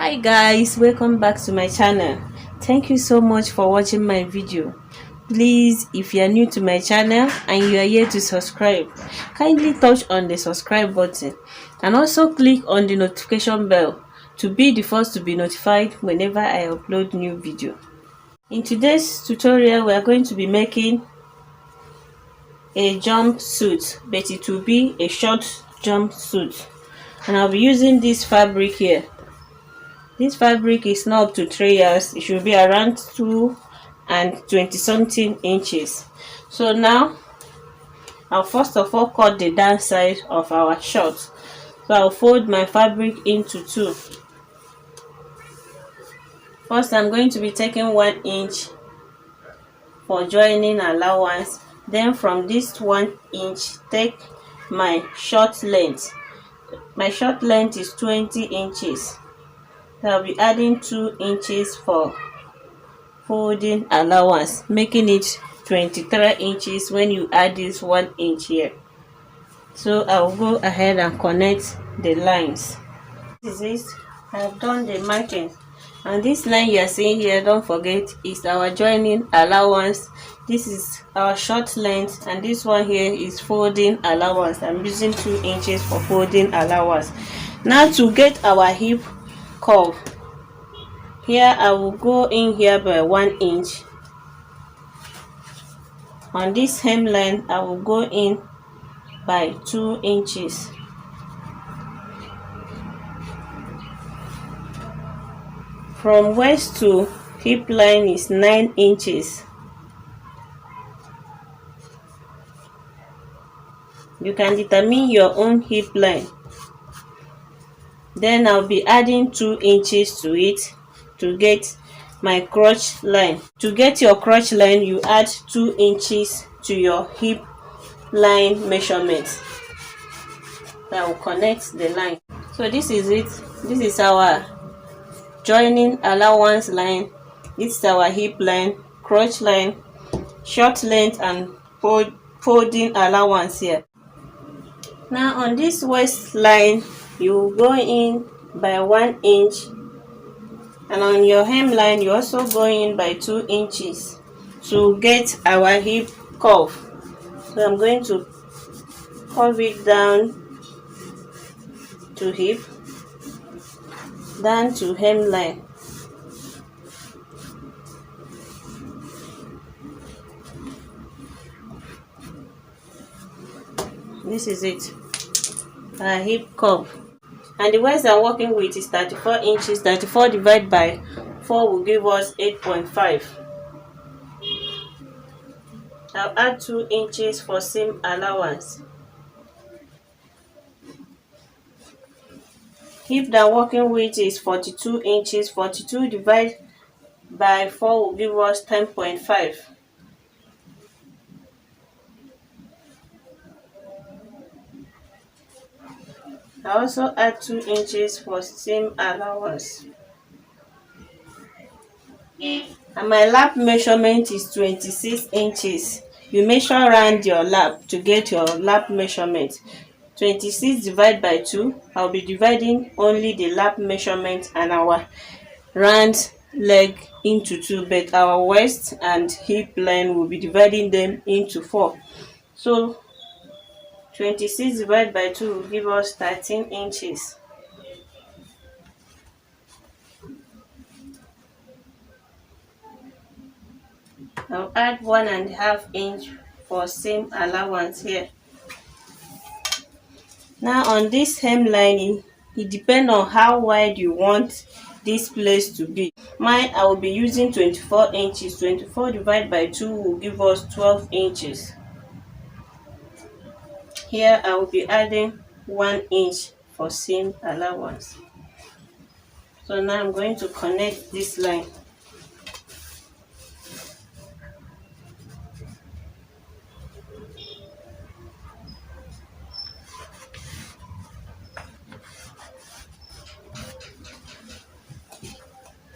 Hi guys, welcome back to my channel. Thank you so much for watching my video. Please, if you are new to my channel and you are here to subscribe, kindly touch on the subscribe button and also click on the notification bell to be the first to be notified whenever I upload new video. In today's tutorial, we are going to be making a jumpsuit, but it will be a short jumpsuit, and I'll be using this fabric here. This fabric is not up to 3 years. It should be around 2 and 20 something inches. So now I'll first of all cut the down side of our short. So I'll fold my fabric into two. First, I'm going to be taking 1 inch for joining allowance. Then from this 1 inch, take my short length. My short length is 20 inches. So I'll be adding 2 inches for folding allowance, making it 23 inches when you add this 1 inch here. So I'll go ahead and connect the lines. This is it. I've done the marking, and this line you are seeing here, don't forget, is our joining allowance. This is our short length, and this one here is folding allowance. I'm using 2 inches for folding allowance. Now to get our hip curve, here I will go in here by 1 inch. On this hemline, I will go in by 2 inches. From waist to hip line is 9 inches. You can determine your own hip line. Then I'll be adding 2 inches to it to get my crotch line. To get your crotch line, you add 2 inches to your hip line measurement. I will connect the line. So this is it. This is our joining allowance line. This is our hip line, crotch line, short length, and folding allowance here. Now on this waist line, you go in by 1 inch, and on your hemline you also go in by 2 inches to get our hip curve. So I'm going to curve it down to hip, down to hemline. This is it, our hip curve. And the waist I'm working with is 34 inches. 34 divided by 4 will give us 8.5. I'll add 2 inches for seam allowance. Hip that I'm working with is 42 inches. 42 divided by 4 will give us 10.5. I also add 2 inches for seam allowance. And my lap measurement is 26 inches. You measure around your lap to get your lap measurement. 26 divided by 2, I'll be dividing only the lap measurement and our round leg into 2, but our waist and hip line will be dividing them into 4. So 26 divided by 2 will give us 13 inches. I'll add 1.5 inch for seam allowance here. Now on this hemline, it depends on how wide you want this place to be. Mine, I will be using 24 inches. 24 divided by 2 will give us 12 inches. Here I will be adding 1 inch for seam allowance. So now I'm going to connect this line.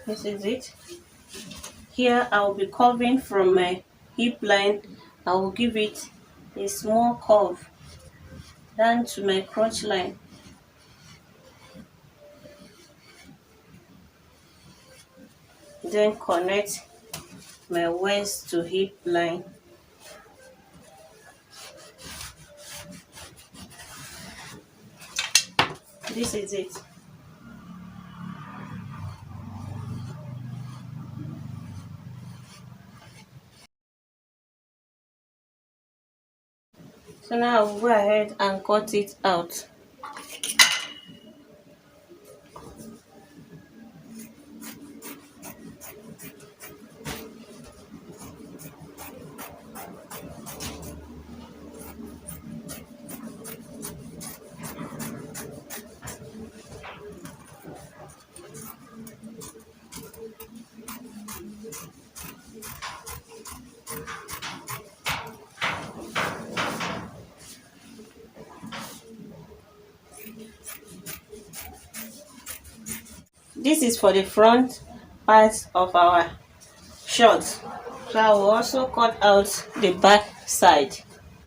This is it. Here I will be curving from my hip line. I will give it a small curve down to my crotch line. then connect my waist to hip line. This is it. So now I'll go ahead and cut it out. This is for the front part of our shorts. So I will also cut out the back side.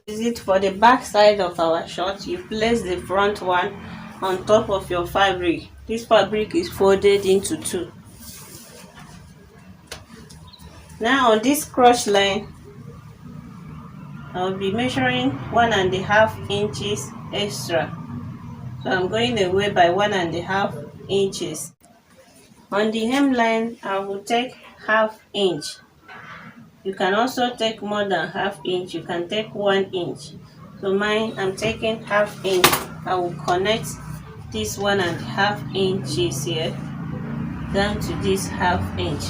This is it for the back side of our short. You place the front one on top of your fabric. This fabric is folded into two. Now on this crotch line, I'll be measuring 1.5 inches extra. So I'm going away by 1.5 inches. On the hemline, I will take 1/2 inch. You can also take more than 1/2 inch. You can take 1 inch. So mine, I'm taking 1/2 inch. I will connect this 1.5 inches here down to this 1/2 inch.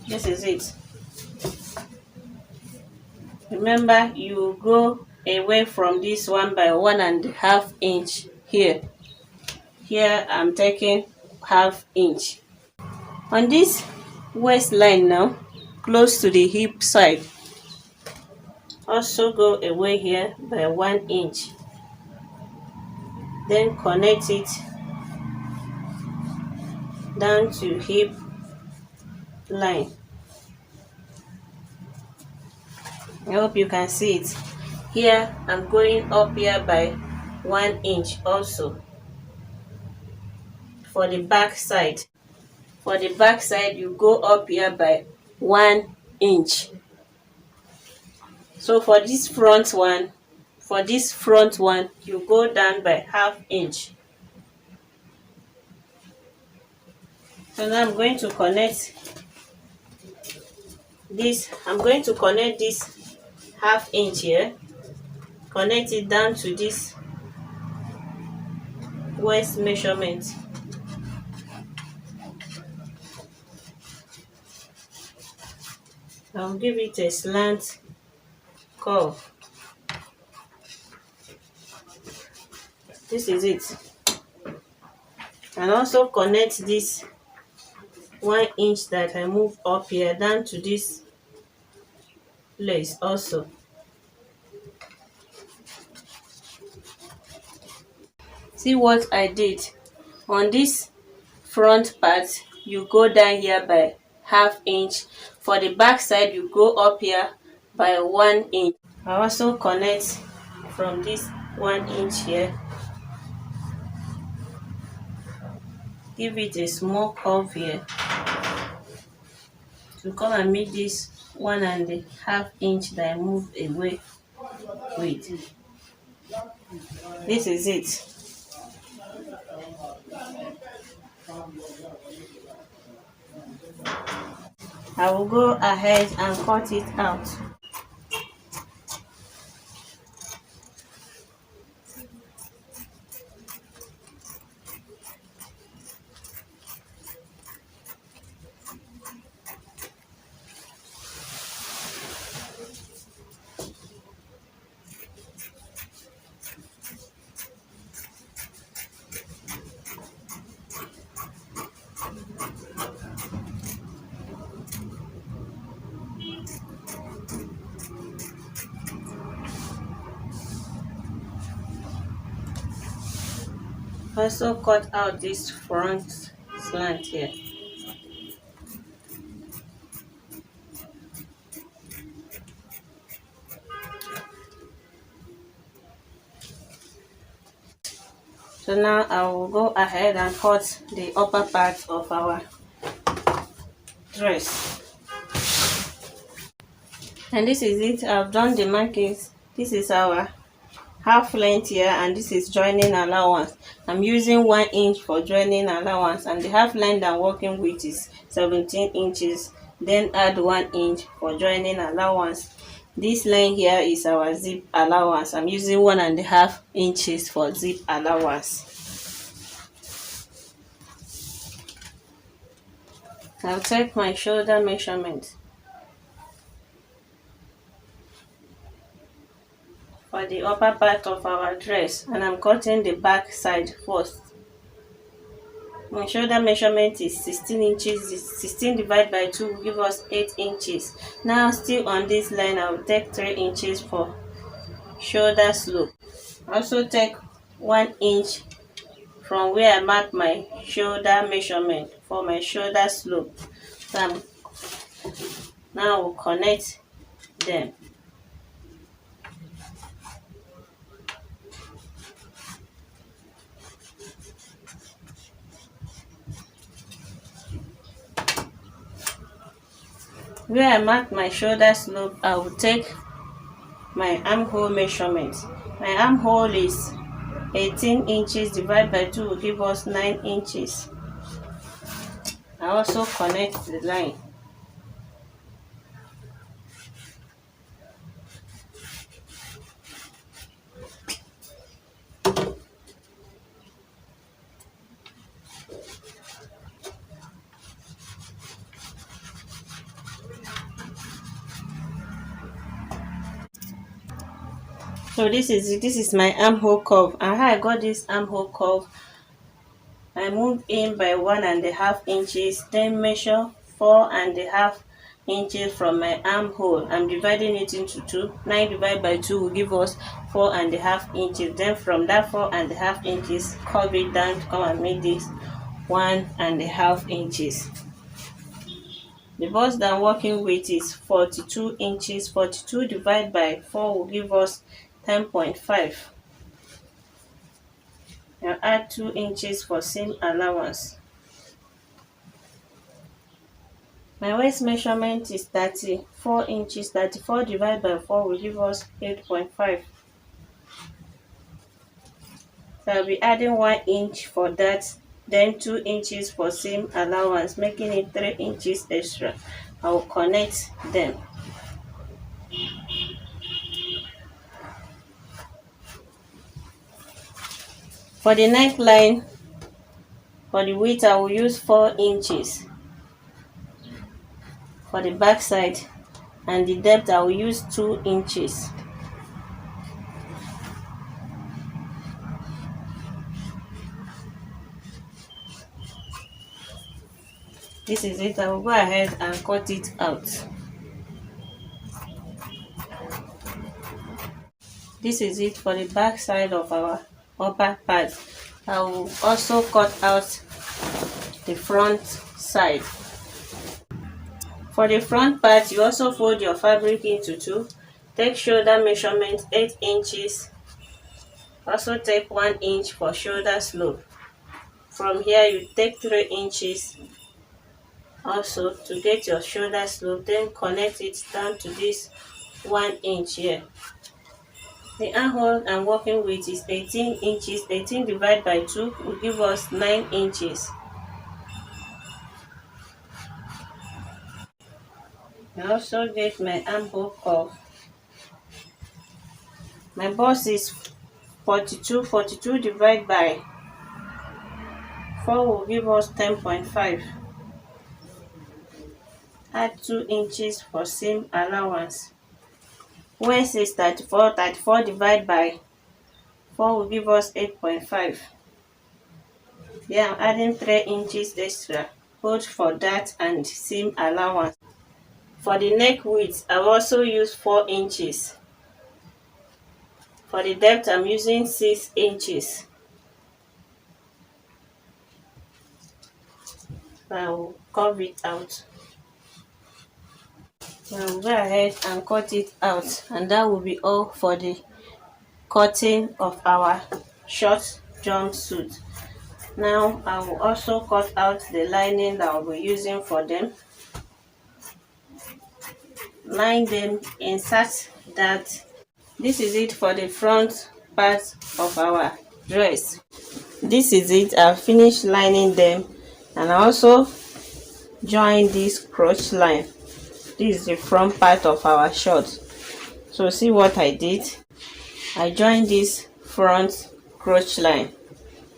This is it. Remember, you go away from this one by 1.5 inch here. Here I'm taking 1/2 inch. On this waistline now, close to the hip side, also go away here by 1 inch. Then connect it down to hip line. I hope you can see it. Here I'm going up here by 1 inch also for the back side. For the back side, you go up here by 1 inch. So for this front one, you go down by 1/2 inch. So now I'm going to connect this. I'm going to connect this 1/2 inch here. Connect it down to this waist measurement. I'll give it a slant curve. This is it. And also connect this 1 inch that I moved up here down to this place also. See what I did. On this front part, you go down here by 1/2 inch. For the back side, you go up here by 1 inch. I also connect from this 1 inch here. Give it a small curve here to come and meet this 1.5 inch that I moved away with. This is it. I will go ahead and cut it out. Also cut out this front slant here. So now I will go ahead and cut the upper part of our dress. And this is it. I've done the markings. This is our half length here, and this is joining allowance. I'm using 1 inch for joining allowance, and the half length I'm working with is 17 inches. Then add 1 inch for joining allowance. This line here is our zip allowance. I'm using 1.5 inches for zip allowance. I'll take my shoulder measurement for the upper part of our dress, and I'm cutting the back side first. My shoulder measurement is 16 inches. 16 divided by 2 will give us 8 inches. Now still on this line, I will take 3 inches for shoulder slope. Also take 1 inch from where I mark my shoulder measurement for my shoulder slope. So now I will connect them. Where I mark my shoulder slope, I will take my armhole measurement. My armhole is 18 inches divided by 2 will give us 9 inches. I also connect the line. So this is it. This is my armhole curve, and how I got this armhole curve, I moved in by 1.5 inches, then measure 4.5 inches from my armhole. I'm dividing it into 2. 9 divided by 2 will give us 4.5 inches. Then from that 4.5 inches, curve it down to come and make this 1.5 inches. The bust that I'm working with is 42 inches. 42 divided by 4 will give us 10.5. Now add 2 inches for seam allowance. My waist measurement is 34 inches. 34 divided by 4 will give us 8.5. So I'll be adding 1 inch for that, then 2 inches for seam allowance, making it 3 inches extra. I will connect them. For the neckline, for the width, I will use 4 inches for the back side, and the depth I will use 2 inches. This is it. I will go ahead and cut it out. This is it for the back side of our upper part. I will also cut out the front side. For the front part, you also fold your fabric into 2. Take shoulder measurement 8 inches. Also take 1 inch for shoulder slope. From here, you take 3 inches also to get your shoulder slope, then connect it down to this 1 inch here. The armhole I'm working with is 18 inches. 18 divided by 2 will give us 9 inches. I also get my armhole curve. My bust is 42. 42 divided by 4 will give us 10.5. Add 2 inches for seam allowance. Waist is 34. 34 divided by 4 will give us 8.5. Yeah, I'm adding 3 inches extra, both for that and seam allowance. For the neck width, I will also use 4 inches. For the depth, I'm using 6 inches. I will curve it out. Now we'll go ahead and cut it out, and that will be all for the cutting of our short jumpsuit. Now I will also cut out the lining that I'll be using for them. Line them, insert that. This is it for the front part of our dress. This is it. I've finished lining them, and I also join this crotch line. This is the front part of our shirt. So see what I did. I joined this front crotch line.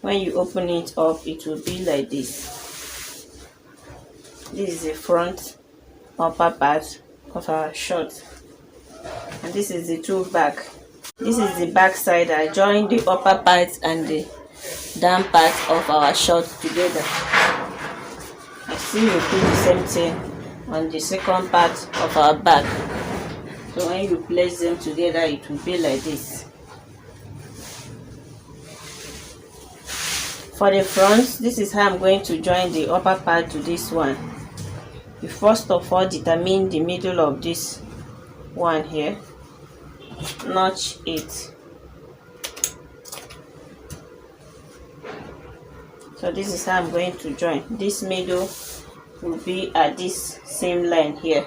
When you open it up, it will be like this. This is the front upper part of our shirt, and this is the two back. This is the back side. I joined the upper part and the down part of our shirt together. I see you do the same thing on the second part of our back. So when you place them together, it will be like this. For the front, this is how I'm going to join the upper part to this one. You first of all determine the middle of this one here, notch it. So this is how I'm going to join. This middle will be at this same line here.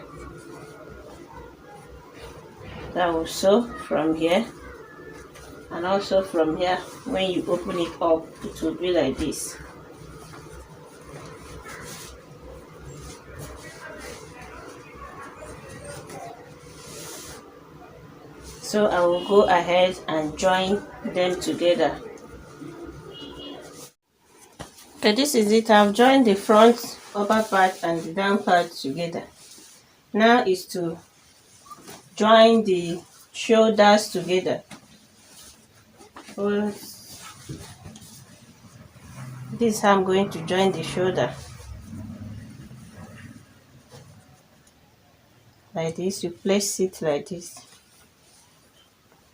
That will sew from here, and also from here. When you open it up, it will be like this. So I will go ahead and join them together. Okay, this is it. I've joined the front upper part and the down part together. Now is to join the shoulders together. This is how I'm going to join the shoulder. Like this, you place it like this.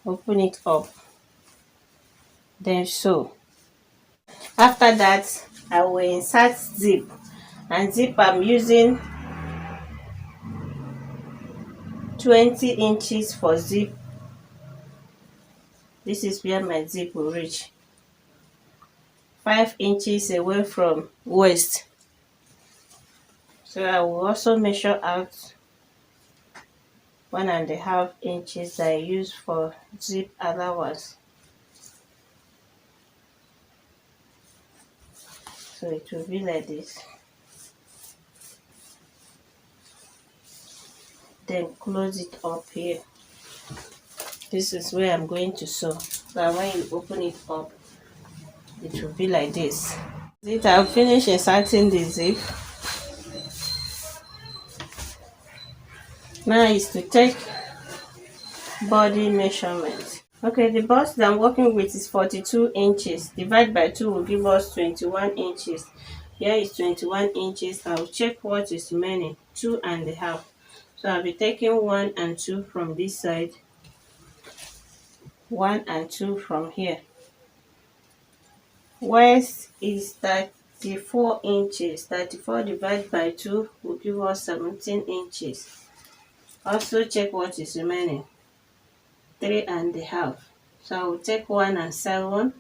Open it up. Then sew. After that, I will insert zip. And zip, I'm using 20 inches for zip. This is where my zip will reach. 5 inches away from waist. So I will also measure out 1.5 inches that I use for zip allowance. So it will be like this. Then close it up here. This is where I'm going to sew. So when you open it up, it will be like this. I've finished inserting the zip. Now is to take body measurement. Okay, the bust that I'm working with is 42 inches. Divide by 2 will give us 21 inches. Here is 21 inches. I'll check what is remaining. 2.5. So I'll be taking 1 and 2 from this side. 1 and 2 from here. Waist is 34 inches. 34 divided by 2 will give us 17 inches. Also check what is remaining. 3.5. So I will take 1 and 7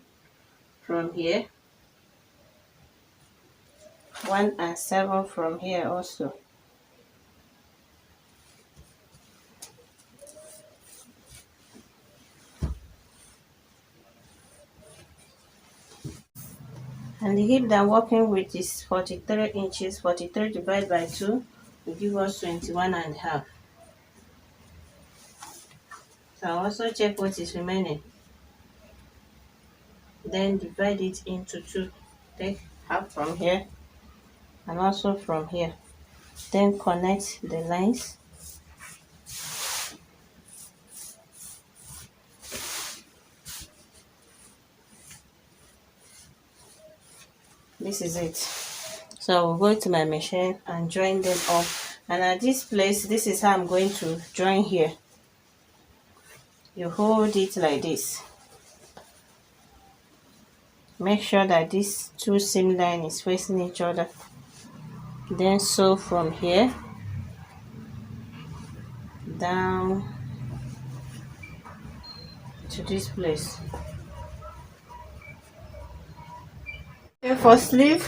from here. 1 and 7 from here also. And the hip that I'm working with is 43 inches. 43 divided by 2 will give us 21.5. So I'll also check what is remaining. Then divide it into 2. Take half from here and also from here. Then connect the lines. This is it. So I will go to my machine and join them up. And at this place, this is how I'm going to join here. You hold it like this. Make sure that these two seam line is facing each other. Then sew from here down to this place. And for sleeve,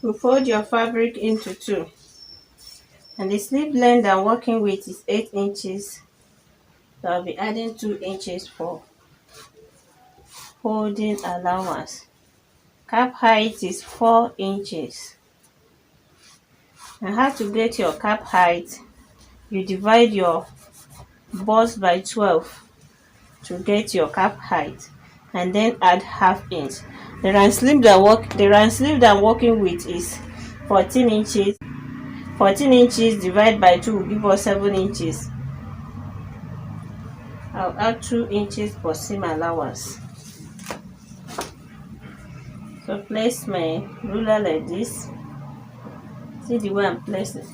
you fold your fabric into two, and the sleeve length I'm working with is 8 inches, so I'll be adding 2 inches for folding allowance. Cap height is 4 inches. And how to get your cap height: you divide your bust by 12 to get your cap height, and then add half inch. The round sleeve that I'm working with is 14 inches. 14 inches divided by 2 will give us 7 inches. I'll add 2 inches for seam allowance. So place my ruler like this. See the way I'm placing.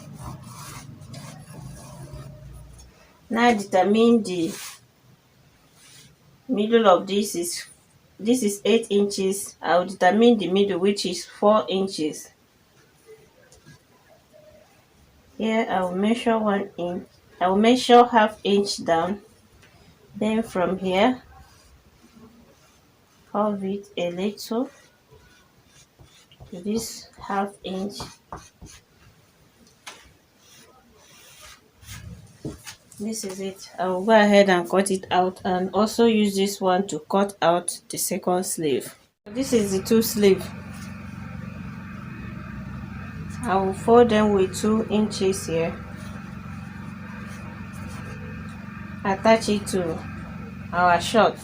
Now determine the middle of this is 8 inches. I'll determine the middle, which is 4 inches. Here I will measure 1 inch. I will measure half inch down. Then from here, curve it a little to this half inch. This is it. I will go ahead and cut it out, and also use this one to cut out the second sleeve. This is the two sleeve. I will fold them with 2 inches here. Attach it to our short.